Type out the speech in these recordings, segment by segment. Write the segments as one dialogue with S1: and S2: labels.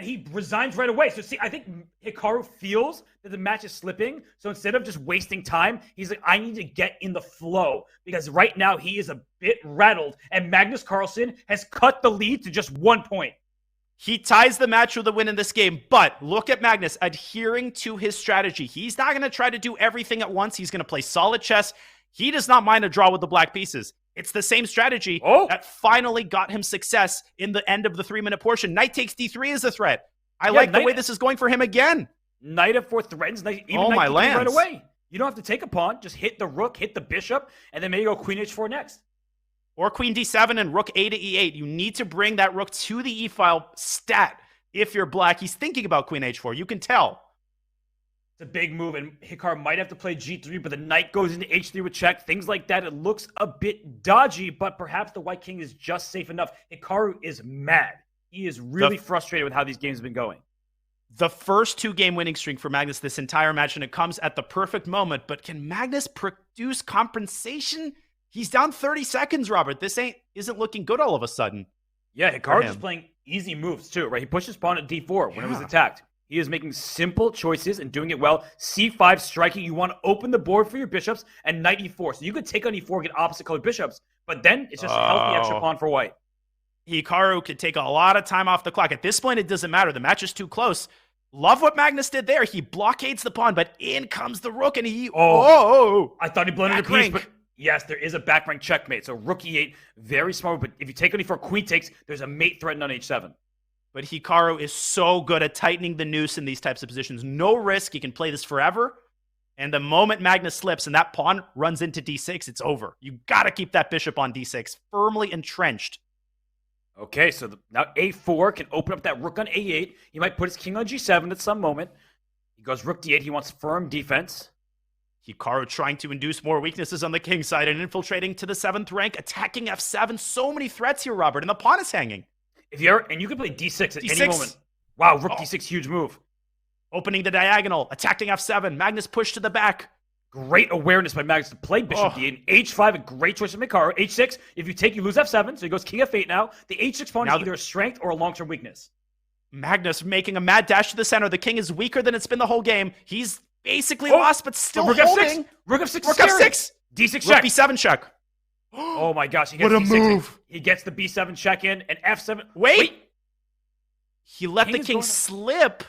S1: he resigns right away. So see, I think Hikaru feels that the match is slipping. So instead of just wasting time, he's like, I need to get in the flow because right now he is a bit rattled. And Magnus Carlsen has cut the lead to just 1 point.
S2: He ties the match with a win in this game, but look at Magnus adhering to his strategy. He's not going to try to do everything at once. He's going to play solid chess. He does not mind a draw with the black pieces. It's the same strategy that finally got him success in the end of the 3-minute portion. Knight takes d3 as a threat. I like the way this is going for him again.
S1: Knight f4 threatens. Knight
S2: my lands.
S1: Right away. You don't have to take a pawn. Just hit the rook, hit the bishop, and then maybe go queen h4 next.
S2: Or queen d7 and rook a to e8. You need to bring that rook to the e-file stat. If you're black, he's thinking about queen h4. You can tell.
S1: It's a big move, and Hikaru might have to play g3, but the knight goes into h3 with check. Things like that. It looks a bit dodgy, but perhaps the white king is just safe enough. Hikaru is mad. He is really frustrated with how these games have been going.
S2: The first 2-game winning streak for Magnus this entire match, and it comes at the perfect moment. But can Magnus produce compensation? He's down 30 seconds, Robert. This isn't looking good all of a sudden.
S1: Yeah, Hikaru's just playing easy moves too, right? He pushed his pawn at d4 when it was attacked. He is making simple choices and doing it well. c5 striking. You want to open the board for your bishops and knight e4. So you could take on e4, get opposite colored bishops, but then it's just a healthy extra pawn for white.
S2: Hikaru could take a lot of time off the clock. At this point, it doesn't matter. The match is too close. Love what Magnus did there. He blockades the pawn, but in comes the rook, and he...
S1: I thought he blended a piece, but... Yes, there is a back rank checkmate. So rook e8, very smart. But if you take on e4, queen takes, there's a mate threatened on h7.
S2: But Hikaru is so good at tightening the noose in these types of positions. No risk. He can play this forever. And the moment Magnus slips and that pawn runs into d6, it's over. You got to keep that bishop on d6, firmly entrenched.
S1: Okay, so now a4 can open up that rook on a8. He might put his king on g7 at some moment. He goes rook d8. He wants firm defense.
S2: Hikaru trying to induce more weaknesses on the king side and infiltrating to the 7th rank, attacking f7. So many threats here, Robert, and the pawn is hanging.
S1: And you can play d6 at any moment. Wow, rook d6, huge move.
S2: Opening the diagonal, attacking f7. Magnus pushed to the back.
S1: Great awareness by Magnus to play bishop d8. H5, a great choice from Hikaru. H6, if you take, you lose f7, so he goes king f8 now. The h6 pawn is either a strength or a long-term weakness.
S2: Magnus making a mad dash to the center. The king is weaker than it's been the whole game. He's basically lost, but still
S1: rook
S2: holding.
S1: F6. Rook F6.
S2: Rook F6.
S1: D6 check.
S2: Rook B7 check.
S1: Oh my gosh! He gets
S2: what a
S1: D6.
S2: move!
S1: He gets the B7 check in and F7.
S2: Wait. He let the king slip.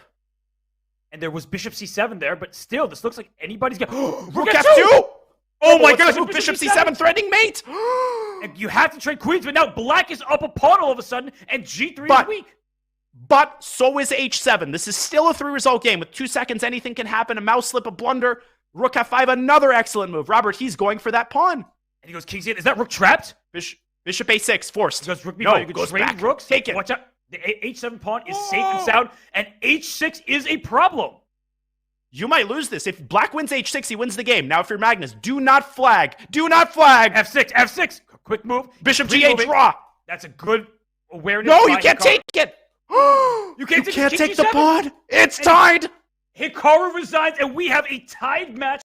S1: And there was bishop C7 there, but still, this looks like anybody's got
S2: Rook F2. Oh my gosh! Bishop C7 threatening mate.
S1: And you have to trade queens, but now black is up a pawn all of a sudden, and G3 is weak.
S2: But so is h7. This is still a 3-result game. With 2 seconds, anything can happen. A mouse slip, a blunder. Rook f5, another excellent move. Robert, he's going for that pawn.
S1: And he goes king c8. Is that rook trapped?
S2: Bishop a6, forced.
S1: He goes rook b5.
S2: No,
S1: you
S2: goes
S1: trade
S2: back.
S1: Rooks.
S2: Take it.
S1: Watch out. The h7 pawn is safe and sound, and h6 is a problem.
S2: You might lose this. If black wins h6, he wins the game. Now, if you're Magnus, do not flag. Do not flag.
S1: F6. Quick move.
S2: Bishop g8, draw.
S1: That's a good awareness.
S2: No, you can't take it.
S1: You can't
S2: take the pawn. It's tied.
S1: Hikaru resigns, and we have a tied match